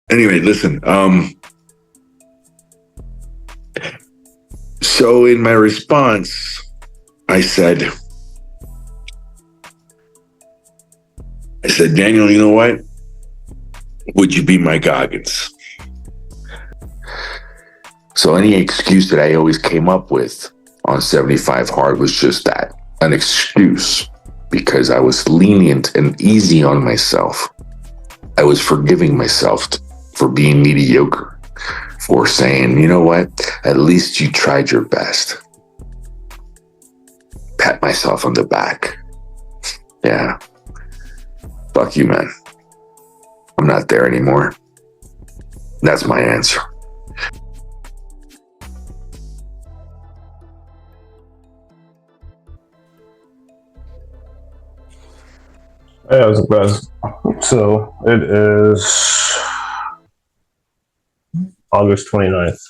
Anyway, listen. So in my response, I said, Daniel, you know what? Would you be my Goggins? So any excuse that I always came up with on 75 Hard was just that, an excuse, because I was lenient and easy on myself. I was forgiving myself for being mediocre, for saying, you know what, at least you tried your best. Pat myself on the back. Yeah. Fuck you, man. I'm not there anymore. That's my answer. Yeah, it was a buzz. So it is August 29th.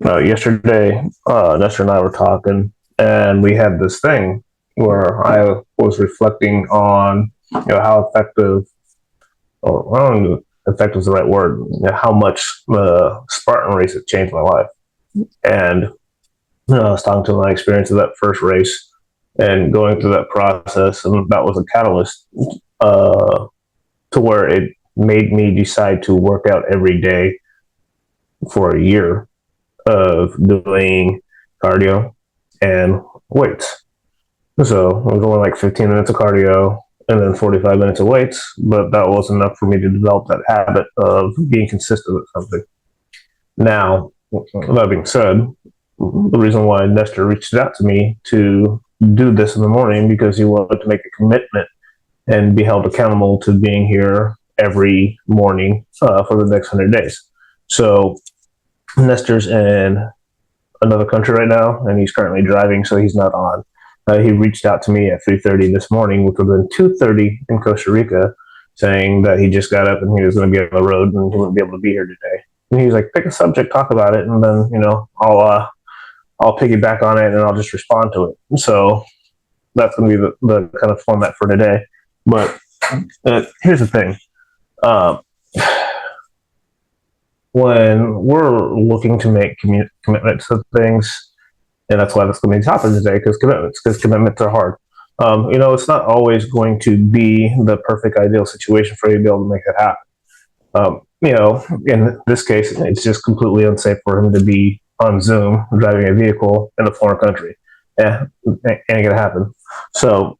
Yesterday, Nestor and I were talking, and we had this thing where I was reflecting on how effective, or I don't know if effective is the right word, how much the Spartan race had changed my life. And I was talking to my experience of that first race and going through that process, and that was a catalyst to where it made me decide to work out every day for a year of doing cardio and weights. So I was only like 15 minutes of cardio and then 45 minutes of weights, but that was enough for me to develop that habit of being consistent with something. Now, that being said, the reason why Nestor reached out to me to do this in the morning because he wanted to make a commitment and be held accountable to being here every morning for the next 100 days. So Nestor's in another country right now, and he's currently driving, so he's not on. He reached out to me at 3:30 this morning, which was then 2:30 in Costa Rica, saying that he just got up and he was going to be on the road and he wouldn't be able to be here today. And he was like, "Pick a subject, talk about it, and then I'll piggyback on it and I'll just respond to it." So that's going to be the kind of format for today. But here's the thing. Uh, when we're looking to make commitments to things, and that's why that's going to be the topic today, because commitments are hard. It's not always going to be the perfect ideal situation for you to be able to make that happen. In this case, it's just completely unsafe for him to be on Zoom driving a vehicle in a foreign country. Yeah, ain't gonna happen. So,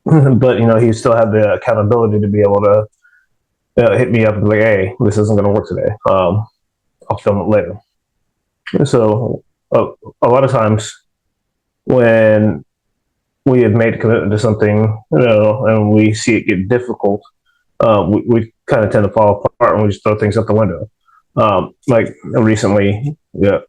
but he still had the accountability to be able to hit me up and be like, "Hey, this isn't gonna work today. I'll film it later." So, a lot of times when we have made a commitment to something, and we see it get difficult, we kind of tend to fall apart and we just throw things out the window. Like recently,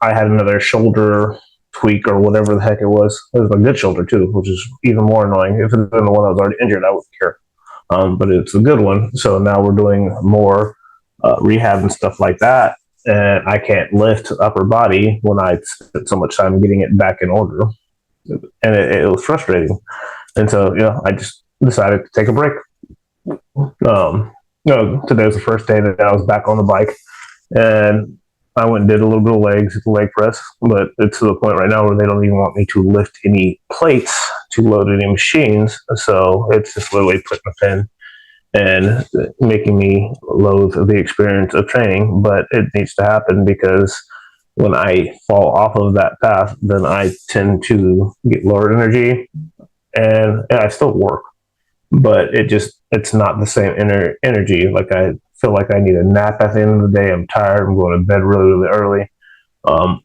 I had another shoulder tweak or whatever the heck it was. It was a good shoulder too, which is even more annoying. If it had been the one that was already injured, I wouldn't care. But it's a good one. So now we're doing more rehab and stuff like that. And I can't lift upper body when I spent so much time getting it back in order. And it was frustrating. And so, I just decided to take a break. Today was the first day that I was back on the bike, and I went and did a little bit of legs, the leg press, but it's to the point right now where they don't even want me to lift any plates to load any machines. So it's just literally putting a pin and making me loathe the experience of training, but it needs to happen because when I fall off of that path, then I tend to get lower energy, and I still work, but it's not the same energy. Like I feel like I need a nap at the end of the day. I'm tired. I'm going to bed really early, um,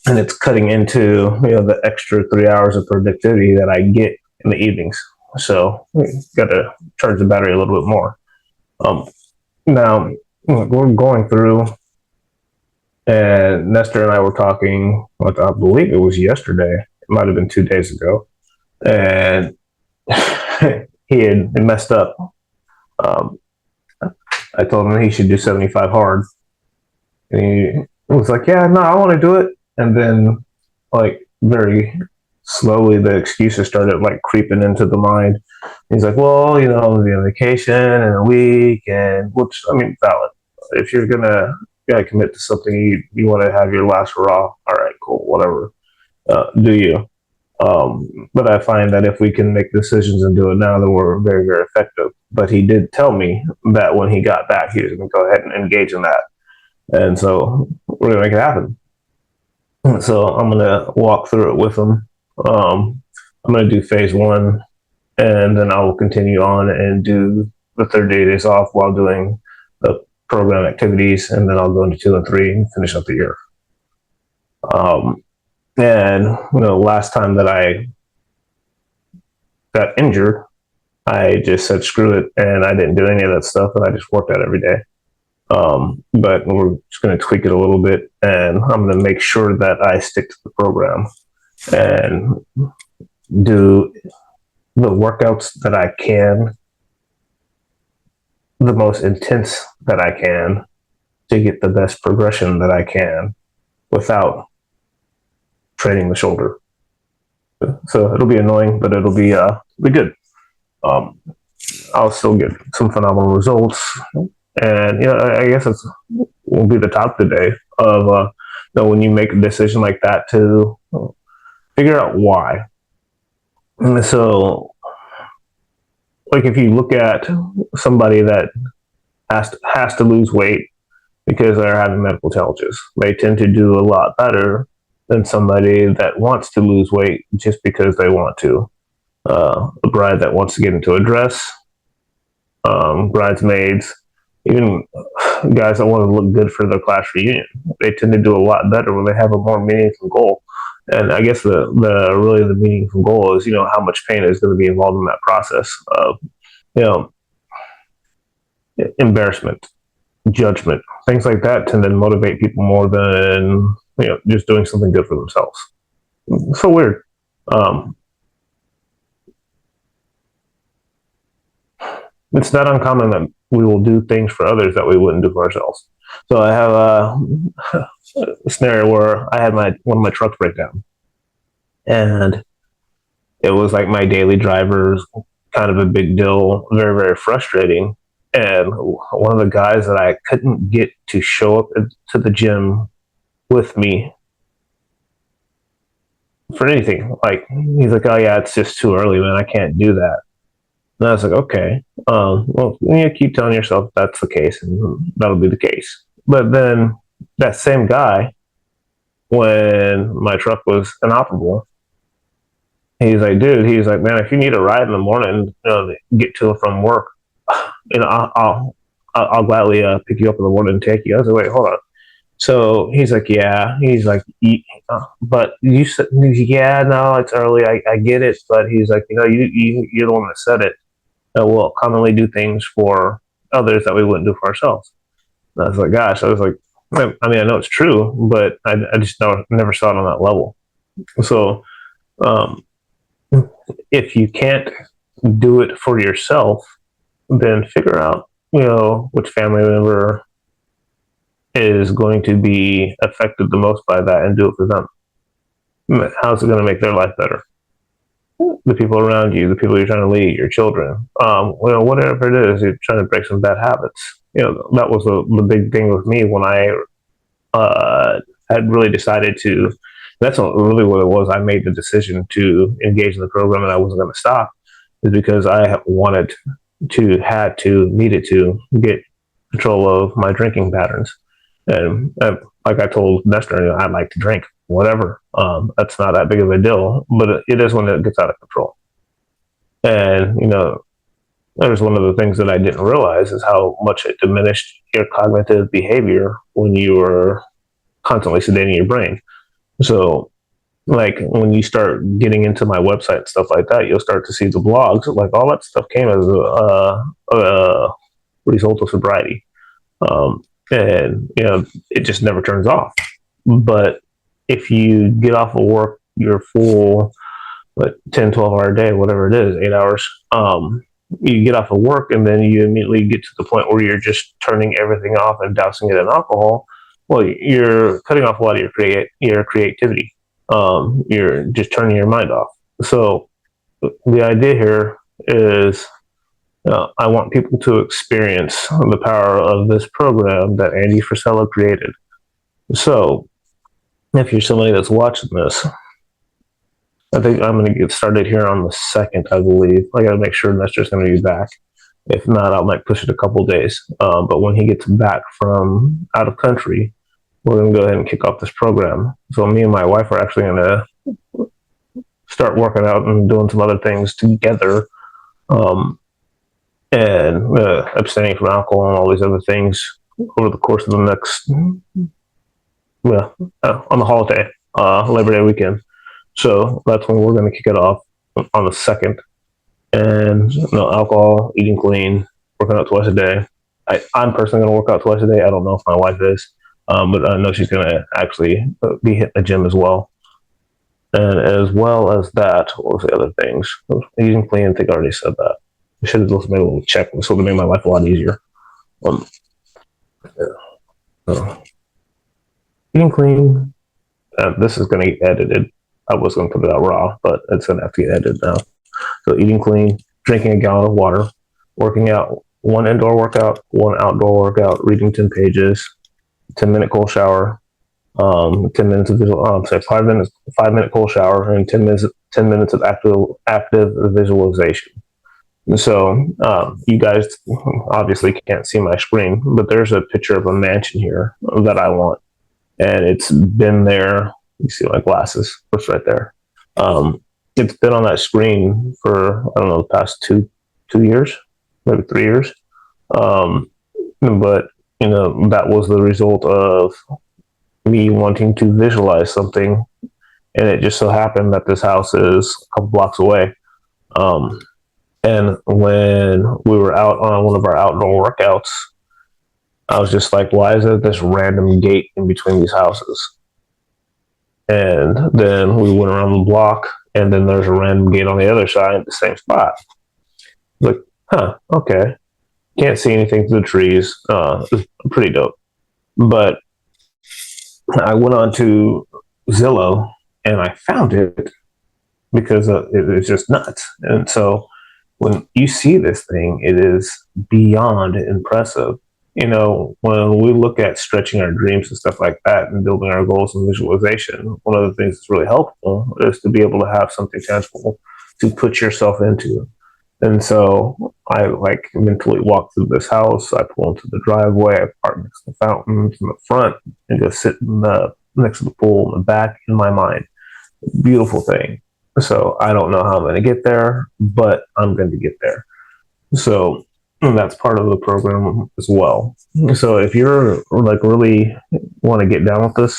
and it's cutting into the extra 3 hours of productivity that I get in the evenings. So got to charge the battery a little bit more. Um, Now we're going through, and Nestor and I were talking. I believe it was yesterday. It might have been 2 days ago, and he had messed up. Um, I told him he should do 75 hard. And he was like, "Yeah, no, I want to do it." And then, like, very slowly the excuses started like creeping into the mind. He's like, well, I'll be on vacation in a week, and which, I mean, valid. If you're gotta commit to something, you want to have your last hurrah. All right, cool, whatever. Do you? But I find that if we can make decisions and do it now, then we're very, very effective. But he did tell me that when he got back, he was going to go ahead and engage in that. And so we're going to make it happen. So I'm going to walk through it with him. I'm going to do phase one, and then I will continue on and do the 30 days off while doing the program activities. And then I'll go into 2 and 3 and finish up the year. And last time that I got injured, I just said screw it, and I didn't do any of that stuff, and I just worked out every day. But we're just going to tweak it a little bit, and I'm going to make sure that I stick to the program and do the workouts that I can, the most intense that I can, to get the best progression that I can without training the shoulder. So it'll be annoying, but it'll be good. I'll still get some phenomenal results, and I guess it will be the top today of when you make a decision like that to figure out why. And so, like if you look at somebody that has to lose weight because they're having medical challenges, they tend to do a lot better than somebody that wants to lose weight just because they want to. A bride that wants to get into a dress, bridesmaids, even guys that want to look good for their class reunion. They tend to do a lot better when they have a more meaningful goal. And I guess the really the meaningful goal is how much pain is going to be involved in that process of embarrassment, judgment, things like that tend to motivate people more than just doing something good for themselves. So weird. It's not uncommon that we will do things for others that we wouldn't do for ourselves. So I have a scenario where I had one of my trucks break down, and it was like my daily driver's kind of a big deal, very, very frustrating. And one of the guys that I couldn't get to show up to the gym with me for anything, like he's like, oh yeah, it's just too early, man, I can't do that. And I was like, okay, well, keep telling yourself that's the case, and that'll be the case. But then that same guy, when my truck was inoperable, he's like, dude, he's like, man, if you need a ride in the morning, get to and from work, I'll gladly pick you up in the morning and take you. I was like, wait, hold on. So he's like, yeah. He's like, but you said, yeah, no, it's early. I get it, but he's like, you're the one that said it. We'll commonly do things for others that we wouldn't do for ourselves. And I was like, gosh, I was like, I mean, I know it's true, but I just never saw it on that level. So, if you can't do it for yourself, then figure out, which family member is going to be affected the most by that and do it for them. How's it going to make their life better? The people around you, the people you're trying to lead, your children, whatever it is, you're trying to break some bad habits. That was the big thing with me when I had really decided to. That's really what it was. I made the decision to engage in the program, and I wasn't going to stop, is because I wanted needed to get control of my drinking patterns. And like I told Nestor, I like to drink, whatever. That's not that big of a deal, but it is when it gets out of control. And, that was one of the things that I didn't realize is how much it diminished your cognitive behavior when you were constantly sedating your brain. So, like when you start getting into my website and stuff like that, you'll start to see the blogs. Like all that stuff came as a result of sobriety. And it just never turns off. But if you get off of work, your full 10, 12-hour day, whatever it is, 8 hours, you get off of work and then you immediately get to the point where you're just turning everything off and dousing it in alcohol. Well, you're cutting off a lot of your creativity. you're just turning your mind off. So the idea here is I want people to experience the power of this program that Andy Frisella created. So if you're somebody that's watching this, I think I'm going to get started here on the 2nd, I believe. I got to make sure Nestor's going to be back. If not, I might push it a couple days. But when he gets back from out of country, we're going to go ahead and kick off this program. So me and my wife are actually going to start working out and doing some other things together, and abstaining from alcohol and all these other things over the course of the next, on the holiday, Labor Day weekend. So that's when we're going to kick it off on the 2nd. And no alcohol, eating clean, working out twice a day. I'm personally going to work out twice a day. I don't know if my wife is, but I know she's going to actually be hitting the gym as well. And as well as that, what was the other things? Eating clean, I think I already said that. I should have just made a little checklist so to make my life a lot easier. Eating clean. This is going to get edited. I was going to put it out raw, but it's going to have to get edited now. So eating clean, drinking a gallon of water, working out, 1 indoor workout, 1 outdoor workout, reading 10 pages, 10-minute cold shower, 10 minutes of visual, 5-minute cold shower, and 10 minutes of active visualization. So you guys obviously can't see my screen, but there's a picture of a mansion here that I want, and it's been there. You see my glasses, it's right there. It's been on that screen for, I don't know, the past two years, maybe 3 years. But that was the result of me wanting to visualize something, and it just so happened that this house is a couple blocks away. And when we were out on one of our outdoor workouts, I was just like, why is there this random gate in between these houses? And then we went around the block, and then there's a random gate on the other side at the same spot. Like, okay. Can't see anything through the trees. It's pretty dope. But I went on to Zillow, and I found it because it's just nuts. And so when you see this thing, it is beyond impressive. When we look at stretching our dreams and stuff like that and building our goals and visualization, one of the things that's really helpful is to be able to have something tangible to put yourself into. And so I mentally walk through this house. I pull into the driveway. I park next to the fountains in the front and go sit next to the pool in the back in my mind. Beautiful thing. So I don't know how I'm going to get there, but I'm going to get there. So that's part of the program as well. So if you're really want to get down with this,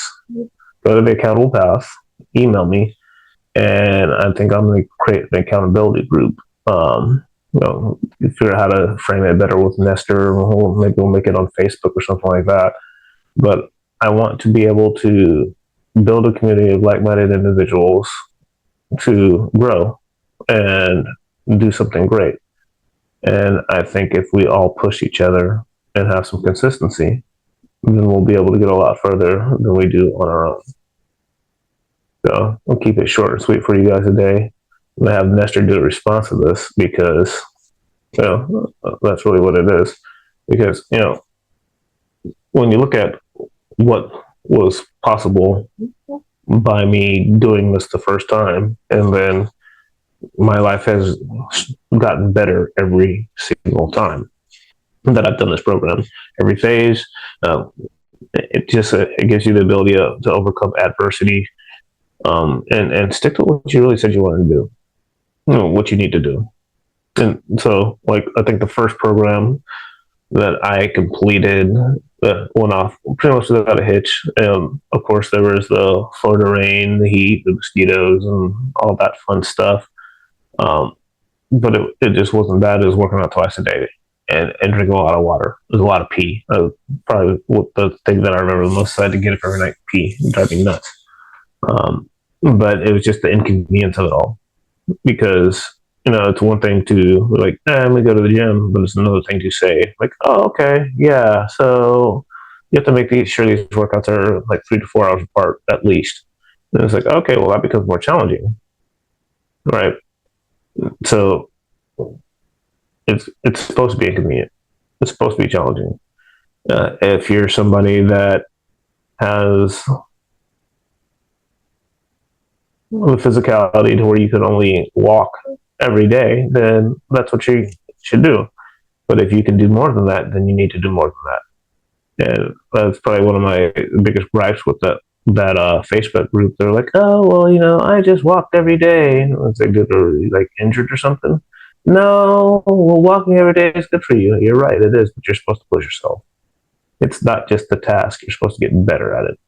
go to the accountable path, email me, and I think I'm going to create an accountability group. Figure out how to frame it better with Nestor. Maybe we'll make it on Facebook or something like that. But I want to be able to build a community of like-minded individuals to grow and do something great. And I think if we all push each other and have some consistency, then we'll be able to get a lot further than we do on our own. So I'll keep it short and sweet for you guys today. I'm going to have Nestor do a response to this because, that's really what it is. Because, when you look at what was possible by me doing this the first time, and then my life has gotten better every single time that I've done this program. Every phase, it gives you the ability to overcome adversity, and stick to what you really said you wanted to do, what you need to do. And so, I think the first program that I completed went off pretty much without a hitch. Of course, there was the Florida rain, the heat, the mosquitoes, and all that fun stuff. But it just wasn't bad. It was working out twice a day and drinking a lot of water. It was a lot of pee. Probably the thing that I remember the most. I had to get up every night, pee, and drive me nuts. But it was just the inconvenience of it all, because it's one thing to let me go to the gym, but it's another thing to say oh, okay, yeah, so you have to make sure these workouts are 3 to 4 hours apart at least. And it's like, okay, well, that becomes more challenging, right? So it's supposed to be inconvenient. It's supposed to be challenging. If you're somebody that has the physicality to where you can only walk every day, then that's what you should do. But if you can do more than that, then you need to do more than that. And that's probably one of my biggest gripes with that Facebook group. They're like, oh, well, I just walked every day. It's like, good, or like injured or something. No, well, walking every day is good for you. You're right, it is, but you're supposed to push yourself. It's not just the task. You're supposed to get better at it.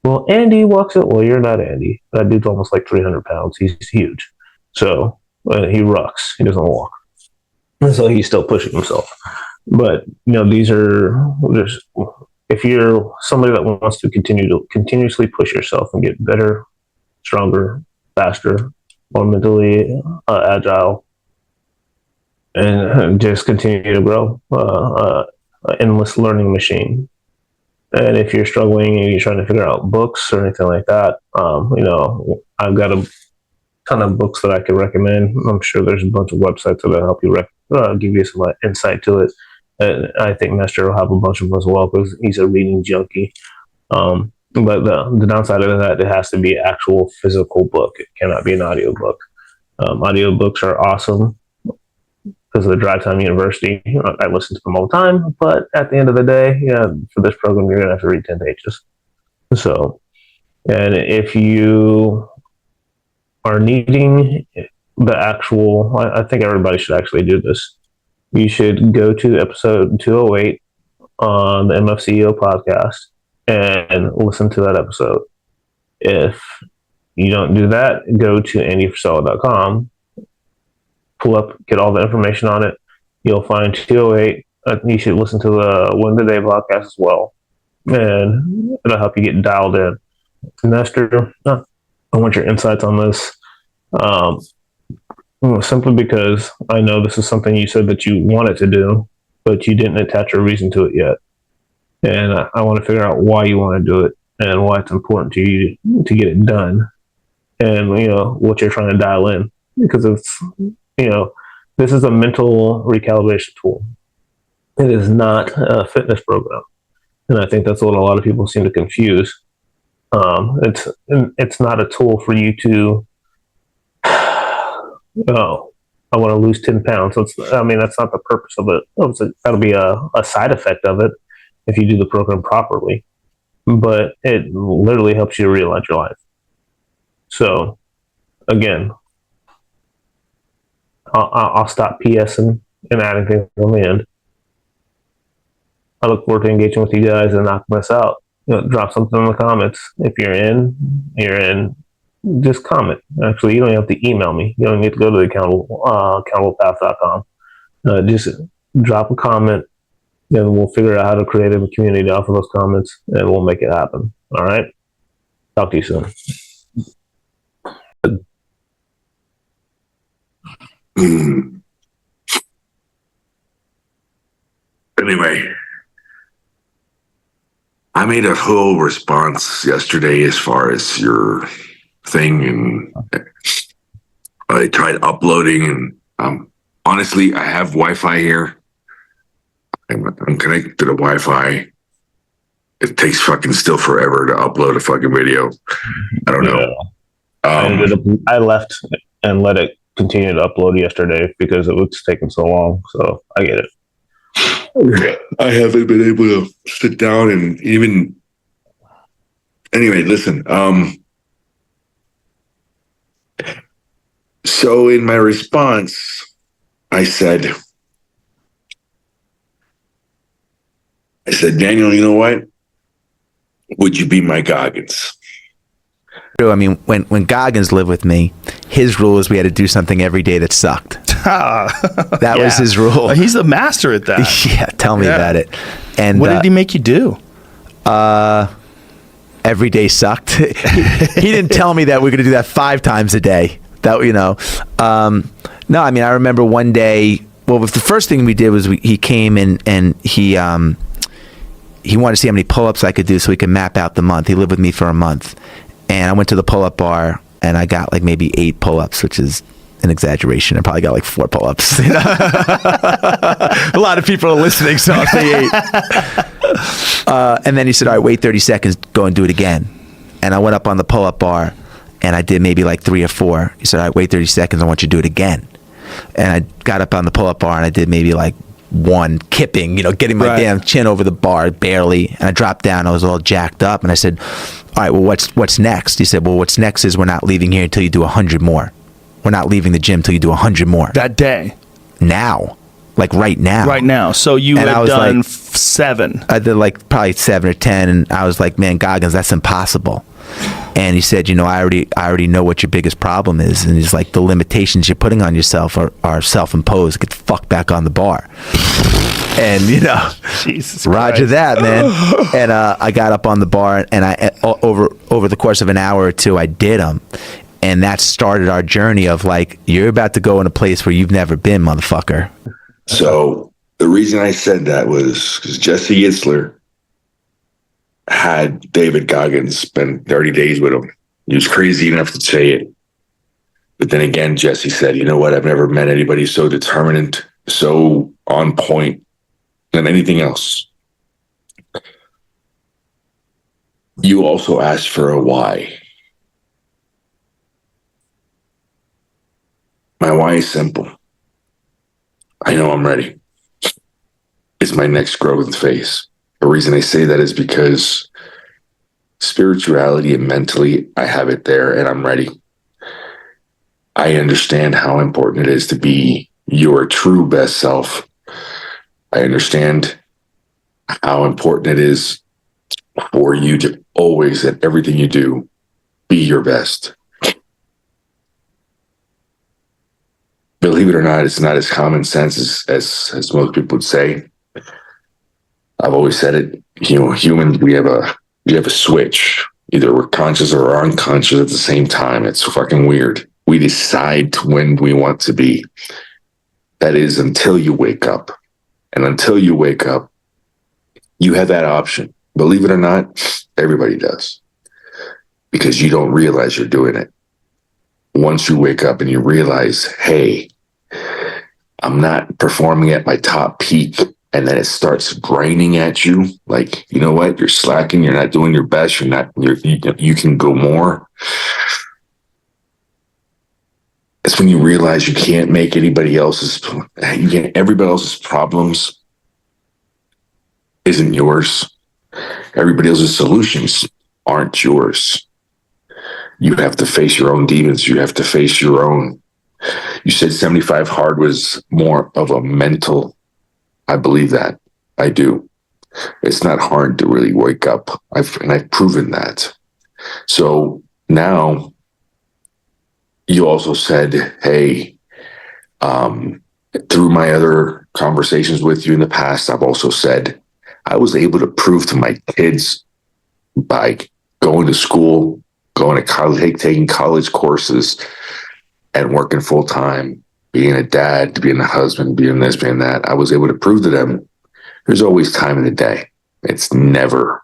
Well, Andy walks it. Well, you're not Andy. That dude's almost like 300 pounds. He's huge. So he rucks. He doesn't walk. So he's still pushing himself. But, these are just, if you're somebody that wants to continuously push yourself and get better, stronger, faster, more mentally agile, and just continue to grow, endless learning machine. And if you're struggling and you're trying to figure out books or anything like that, I've got a ton of books that I could recommend. I'm sure there's a bunch of websites that will help you give you some insight to it. And I think Nestor will have a bunch of them as well because he's a reading junkie. But the downside of that, it has to be actual physical book. It cannot be an audiobook. Audiobooks are awesome because of the Drive Time University. I listen to them all the time, but at the end of the day, for this program, you're going to have to read 10 pages. So, and if you are needing the actual, I think everybody should actually do this. You should go to episode 208 on the MFCEO podcast and listen to that episode. If you don't do that, go to andyfrisella.com, get all the information on it. You'll find 208. You should listen to the Win the Day podcast as well, and it'll help you get dialed in. Nestor, I want your insights on this. Simply because I know this is something you said that you wanted to do, but you didn't attach a reason to it yet. And I want to figure out why you want to do it and why it's important to you to get it done, and what you're trying to dial in, because it's this is a mental recalibration tool. It is not a fitness program, and I think that's what a lot of people seem to confuse. It's not a tool for you to I want to lose 10 pounds. That's not the purpose of it. That'll be a side effect of it if you do the program properly. But it literally helps you realign your life. So, again, I'll stop PSing and adding things on the end. I look forward to engaging with you guys and knocking this out. Drop something in the comments. If you're in. Just comment. Actually, you don't have to email me. You don't need to go to the accountablepath.com. Just drop a comment, then we'll figure out how to create a community off of those comments, and we'll make it happen. All right? Talk to you soon. Anyway, I made a whole response yesterday as far as your thing, and I tried uploading, and honestly, I have Wi-Fi here. I'm connected to the Wi-Fi. It takes fucking still forever to upload a fucking video. I don't know. I left and let it continue to upload yesterday because it was taking so long. So I get it. I haven't been able to sit down and even. Anyway, listen. So in my response, I said, Daniel, you know what? Would you be my Goggins? I mean, when Goggins lived with me, his rule was we had to do something every day that sucked. That was his rule. Well, he's the master at that. Yeah, tell me about it. And what did he make you do? Every day sucked. He didn't tell me that we're going to do that 5 times a day. That no, I mean, I remember one day. Well, the first thing we did was he came in and he wanted to see how many pull-ups I could do so he could map out the month. He lived with me for a month, and I went to the pull-up bar, and I got like maybe 8 pull-ups, which is an exaggeration. I probably got like 4 pull-ups. You know? A lot of people are listening, so I'll say 8. And then he said, all right, wait 30 seconds, go and do it again. And I went up on the pull-up bar, and I did maybe like 3 or 4. He said, all right, wait 30 seconds, I want you to do it again. And I got up on the pull-up bar, and I did maybe like 1 kipping, you know, getting my damn chin over the bar barely. And I dropped down, I was all jacked up, and I said, all right, well, what's next? He said, well, what's next is we're not leaving here until you do 100 more. We're not leaving the gym till you do 100 more. That day? Now. Like right now. Right now. So you had done like, 7. I did like probably 7 or 10, and I was like, man, Goggins, that's impossible. And he said, you know, I already know what your biggest problem is. And he's like, the limitations you're putting on yourself are self-imposed. Get the fuck back on the bar. And, you know, Jesus Roger Christ. that, man. And I got up on the bar, and I over the course of an hour or 2, I did them. And that started our journey of like, you're about to go in a place where you've never been, motherfucker. So the reason I said that was because Jesse Itzler had David Goggins spend 30 days with him. He was crazy enough to say it. But then again, Jesse said, you know what? I've never met anybody so determined, so on point than anything else. You also asked for a why. My why is simple. I know I'm ready. It's my next growth phase. The reason I say that is because spirituality and mentally, I have it there and I'm ready. I understand how important it is to be your true best self. I understand how important it is for you to always, at everything you do, be your best. Believe it or not, it's not as common sense as most people would say. I've always said it, you know, humans, we have a switch. Either we're conscious or we're unconscious at the same time. It's fucking weird. We decide when we want to be. That is until you wake up. And until you wake up, you have that option. Believe it or not, everybody does. Because you don't realize you're doing it. Once you wake up and you realize, hey, I'm not performing at my top peak, and then it starts grinding at you, like, you know what, you're slacking, you're not doing your best, you can go more. It's when you realize you can't make everybody else's problems isn't yours. Everybody else's solutions aren't yours. You have to face your own demons. You have to face your own. You said 75 hard was more of a mental. I believe that. I do. It's not hard to really wake up. I've proven that. So now you also said, hey, through my other conversations with you in the past, I've also said I was able to prove to my kids by going to school, going to college, taking college courses and working full time, being a dad, being a husband, being this, being that. I was able to prove to them there's always time in the day. It's never.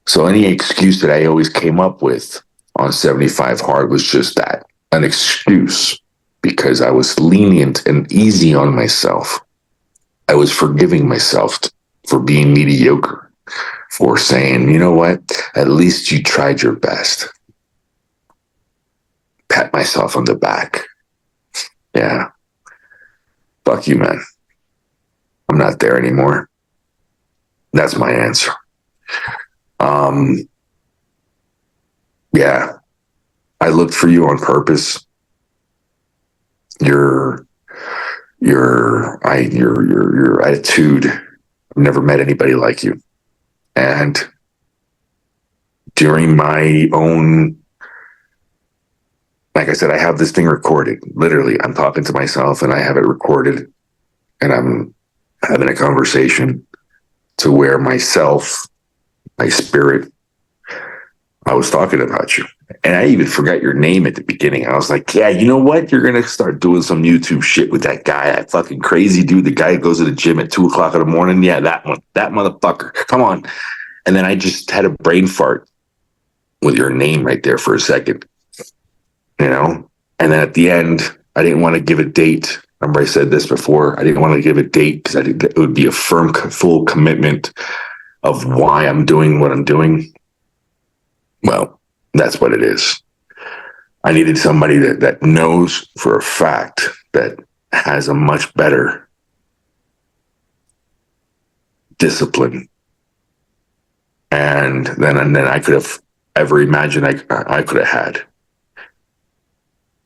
So any excuse that I always came up with on 75 hard was just that, an excuse, because I was lenient and easy on myself. I was forgiving myself for being mediocre. For saying, you know what, at least you tried your best. Pat myself on the back. Yeah. Fuck you, man. I'm not there anymore. That's my answer. Yeah. I looked for you on purpose. Your attitude. I've never met anybody like you. And during my own, like I said, I have this thing recorded. Literally, I'm talking to myself and I have it recorded. And I'm having a conversation to where myself, my spirit, I was talking about you. And I even forgot your name at the beginning. I was like, yeah, you know what? You're going to start doing some YouTube shit with that guy. That fucking crazy dude. The guy who goes to the gym at 2:00 in the morning. Yeah, that one. That motherfucker. Come on. And then I just had a brain fart with your name right there for a second, you know? And then at the end, I didn't want to give a date. Remember I said this before? I didn't want to give a date because I think that it would be a firm, full commitment of why I'm doing what I'm doing. Well, that's what it is. I needed somebody that knows for a fact that has a much better discipline. And then I could have ever imagined I could have had.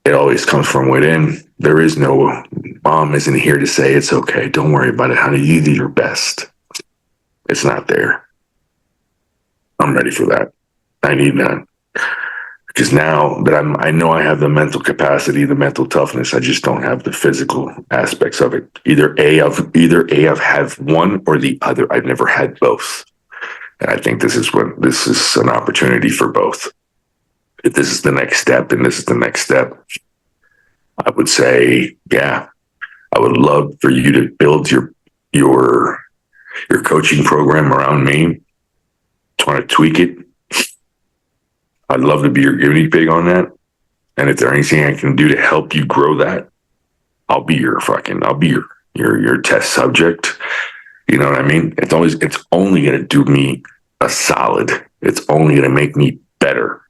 It always comes from within. There is no mom isn't here to say it's okay. Don't worry about it, honey. You do your best. It's not there. I'm ready for that. I need that. Because now that I know I have the mental capacity, the mental toughness, I just don't have the physical aspects of it. Either I've had one or the other. I've never had both. And I think this is an opportunity for both. If this is the next step and this is the next step, I would say, yeah, I would love for you to build your coaching program around me. Trying to tweak it. I'd love to be your guinea pig on that. And if there's anything I can do to help you grow that, I'll be your test subject. You know what I mean? It's only going to do me a solid. It's only going to make me better.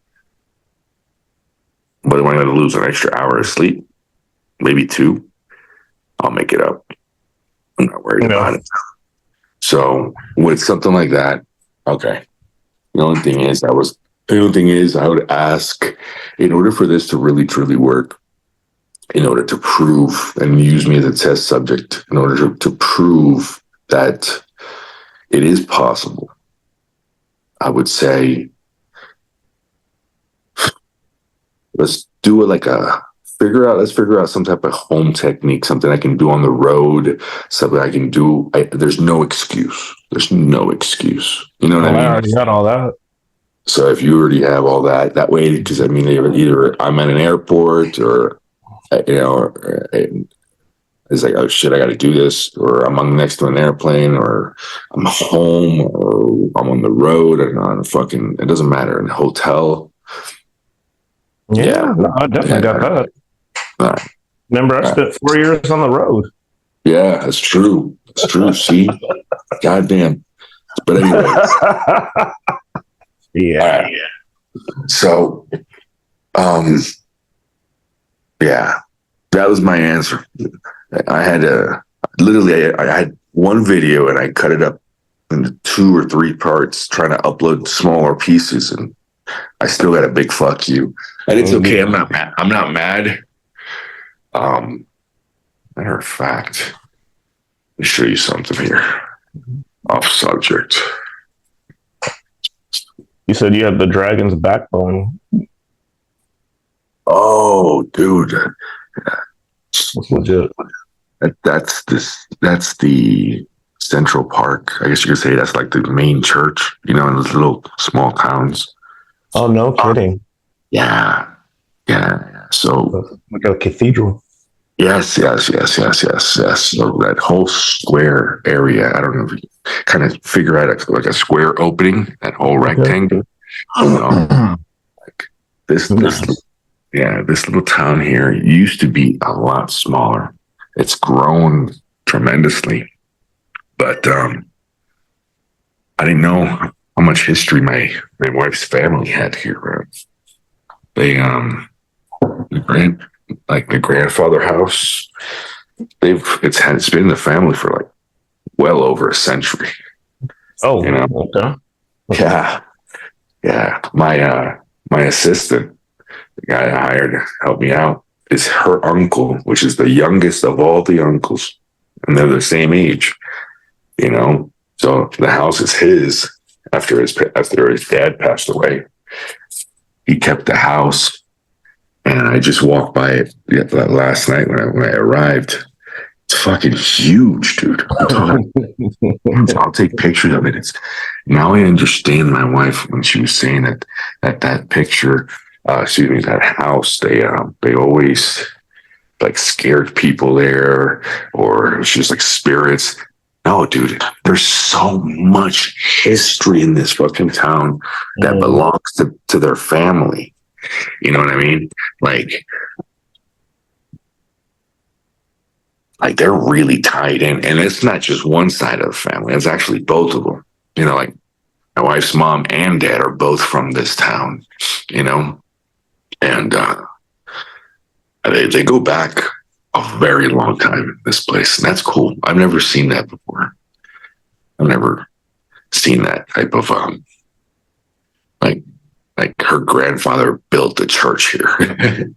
But when I'm going to lose an extra hour of sleep, maybe 2, I'll make it up. I'm not worried about it. So with something like that, okay. The only thing is I would ask, in order for this to really truly work, in order to prove and use me as a test subject, in order to prove that it is possible, I would say, let's figure out some type of home technique, something I can do on the road, something I can do. There's no excuse. There's no excuse. You know what I mean? I already got all that. So if you already have all that way, because I mean, either I'm at an airport or, it's like, oh shit, I got to do this, or I'm next to an airplane, or I'm home, or I'm on the road, and it doesn't matter, in a hotel. Yeah, no, I definitely got that. Right. Remember, I spent 4 years on the road. Yeah, that's true. That's true. See, goddamn. But anyway. Yeah. So, yeah, that was my answer. I had I had one video and I cut it up into 2 or 3 parts, trying to upload smaller pieces, and I still got a big fuck you. And it's okay. I'm not mad. Matter of fact, let me show you something here. Off subject. You said you have the dragon's backbone. Oh, dude. That's legit. That's the Central Park. I guess you could say that's like the main church, in those little small towns. Oh, no kidding. Yeah. So like a cathedral. Yes. So that whole square area, I don't know if you kind of figure out like a square opening, that whole rectangle. Like this little town here used to be a lot smaller. It's grown tremendously, but I didn't know how much history my wife's family had here. They the grandfather house, it's been in the family for like well over a century. Oh, okay. Yeah. My assistant, the guy I hired to help me out, is her uncle, which is the youngest of all the uncles, and they're the same age. So the house is his after his dad passed away. He kept the house. And I just walked by it last night when I arrived. It's fucking huge, dude. I'll take pictures of it. Now I understand my wife when she was saying that picture, that house, they always like scared people there, or it's just like spirits. No, dude, there's so much history in this fucking town that belongs to their family. You know what I mean? Like they're really tied in, and it's not just one side of the family. It's actually both of them. You know, like my wife's mom and dad are both from this town. You know, and they go back a very long time in this place, and that's cool. I've never seen that before. I've never seen that type of like her grandfather built the church here.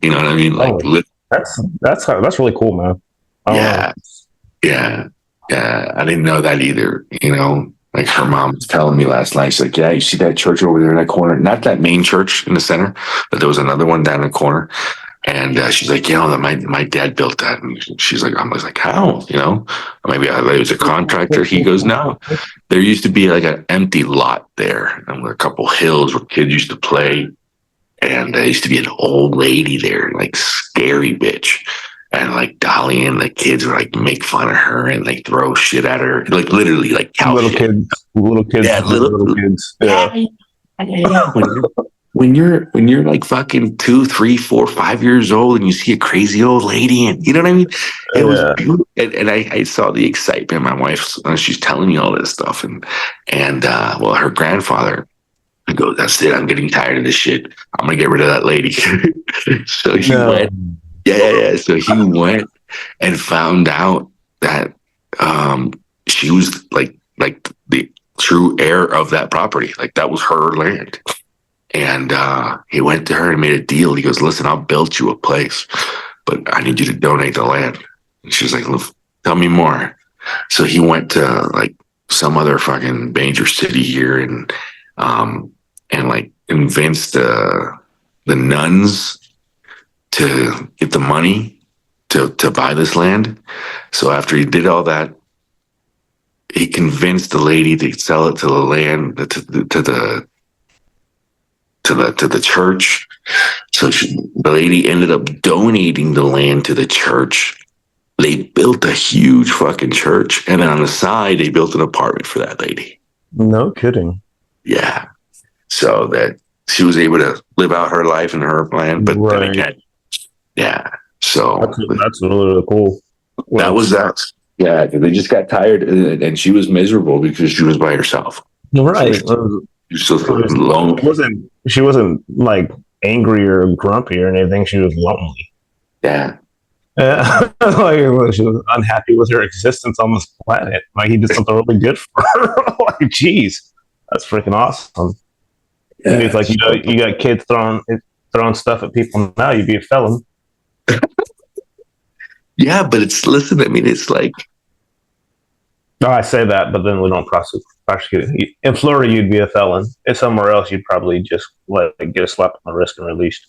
You know what I mean? Like that's really cool, man. Yeah. I didn't know that either. You know, like her mom was telling me last night. She's like, "Yeah, you see that church over there in that corner? Not that main church in the center, but there was another one down in the corner." And she's like, "You know, that my dad built that." And she's like, "I was like, how? You know, maybe I was a contractor." He goes, "No, there used to be like an empty lot there, and a couple hills where kids used to play, and there used to be an old lady there, like scary bitch." And like Dolly and the kids would like make fun of her and like throw shit at her, like literally like cow little shit. kids, Yeah, little kids. Yeah. When you're like fucking 2, 3, 4, 5 years old and you see a crazy old lady, and you know what I mean? It was beautiful. And I saw the excitement. My wife, she's telling me all this stuff, and well, her grandfather, I go, "That's it. I'm getting tired of this shit. I'm gonna get rid of that lady." So he went. Yeah. So he went and found out that she was like the true heir of that property. Like that was her land. And he went to her and made a deal. He goes, "Listen, I'll build you a place, but I need you to donate the land." And she's like, "Tell me more." So he went to like some other fucking major city here and like convinced the nuns to get the money to buy this land. So after he did all that, he convinced the lady to sell it to the land to the church. So the lady ended up donating the land to the church. They built a huge fucking church, and then on the side they built an apartment for that lady. No kidding. Yeah, so that she was able to live out her life and her plan. But then again, yeah. So that's really cool. That was that. Yeah, they just got tired, and she was miserable because she was by herself. Right. She was alone. She wasn't like angry or grumpy or anything. She was lonely. Yeah. Like she was unhappy with her existence on this planet. Like he did something really good for her. Like, geez, that's freaking awesome. Yeah, and it's like you got kids throwing stuff at people now. You'd be a felon. Yeah, but listen. I mean, it's like. No, I say that, but then we don't prosecute. In Florida, you'd be a felon. And somewhere else, you'd probably just get a slap on the wrist and released.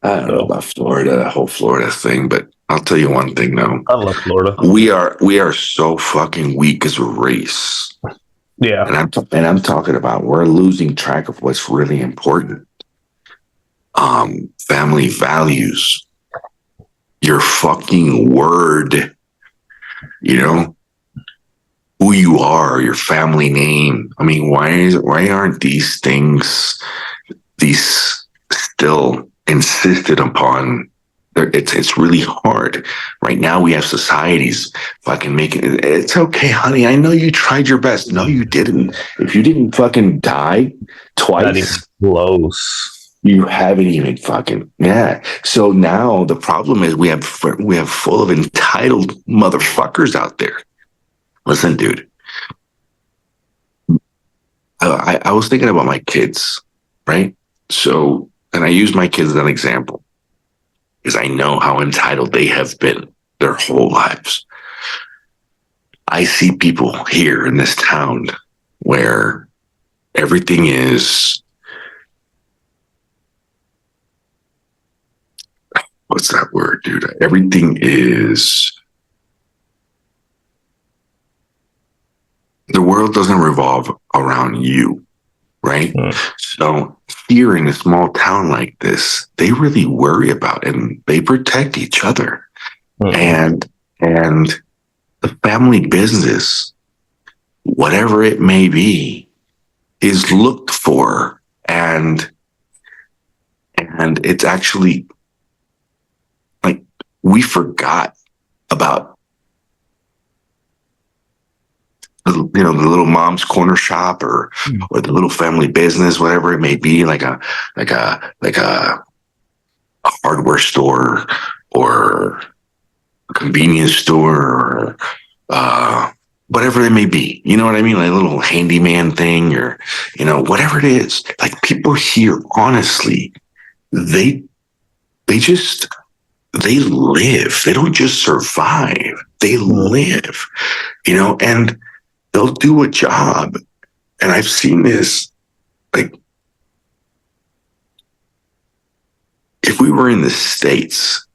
I don't know about Florida, the whole Florida thing, but I'll tell you one thing though. I love Florida. We are so fucking weak as a race. Yeah, and I'm talking about we're losing track of what's really important. Family values, your fucking word. You know. Who you are, your family name. I mean, why aren't these things still insisted upon? It's really hard. Right now we have societies fucking making it's okay, honey. I know you tried your best. No, you didn't. If you didn't fucking die twice, close. You haven't even fucking So now the problem is we have full of entitled motherfuckers out there. Listen, dude, I was thinking about my kids, right? So, and I use my kids as an example because I know how entitled they have been their whole lives. I see people here in this town where everything is, what's that word, dude? Everything is, the world doesn't revolve around you, right? So here in a small town like this, they really worry about it and they protect each other. And the family business whatever it may be, is looked for, and it's actually like we forgot about the little mom's corner shop or the little family business, whatever it may be, like a hardware store or a convenience store or whatever it may be. You know what I mean? Like a little handyman thing or, whatever it is. Like people here, honestly, they live. They don't just survive. They live, and they'll do a job. And I've seen this, like, if we were in the States,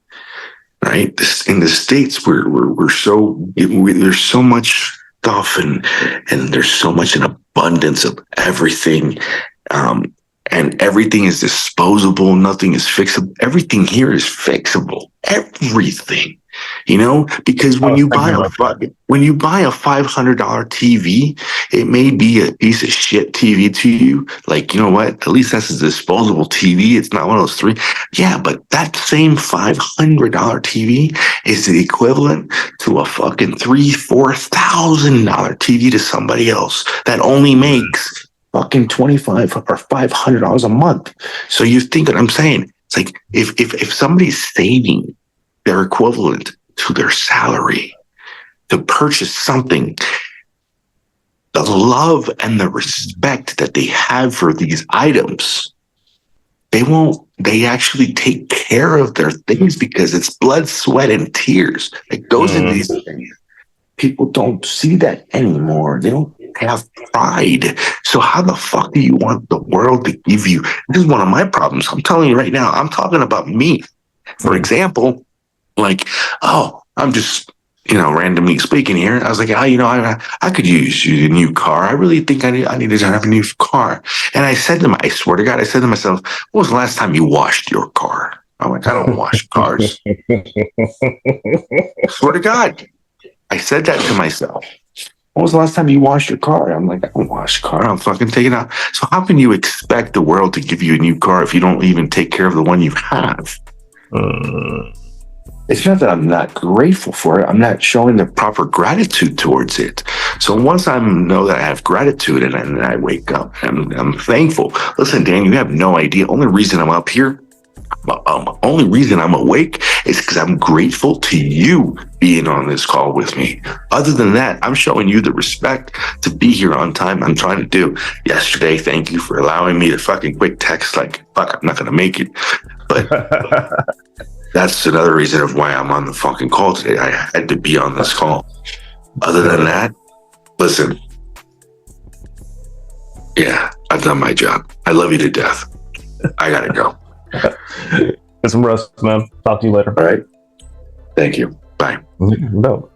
right? In the States, there's so much stuff and there's so much an abundance of everything. And everything is disposable. Nothing is fixable. Everything here is fixable. Everything, because when you buy a $500 TV, it may be a piece of shit TV to you. Like, you know what? At least that's a disposable TV. It's not one of those three. Yeah, but that same $500 TV is the equivalent to a fucking $3,000-$4,000 TV to somebody else that only makes fucking $25 or $500 a month. So you think what I'm saying? It's like if somebody's saving their equivalent to their salary to purchase something, the love and the respect that they have for these items, they actually take care of their things because it's blood, sweat, and tears. Like those are these things. People don't see that anymore. They don't have pride. So how the fuck do you want the world to give you? This is one of my problems. I'm telling you right now, I'm talking about me. For example, like, I'm just, randomly speaking here. I was like, I could use a new car. I really think I need to have a new car. And I swear to God, I said to myself, when was the last time you washed your car? I'm like, I don't wash cars. Swear to God. I said that to myself. When was the last time you washed your car? I'm like, I don't wash a car. I'm fucking taking it out. So how can you expect the world to give you a new car if you don't even take care of the one you have? It's not that I'm not grateful for it. I'm not showing the proper gratitude towards it. So once I know that I have gratitude and I wake up and I'm thankful. Listen, Dan, you have no idea. Only reason I'm up here, only reason I'm awake is because I'm grateful to you being on this call with me. Other than that, I'm showing you the respect to be here on time. I'm trying to do. Yesterday, thank you for allowing me to fucking quick text like, fuck, I'm not going to make it. But that's another reason of why I'm on the fucking call today. I had to be on this call. Other than that, listen. Yeah, I've done my job. I love you to death. I gotta go. Get some rest, man. Talk to you later. All right. Thank you. Bye. No.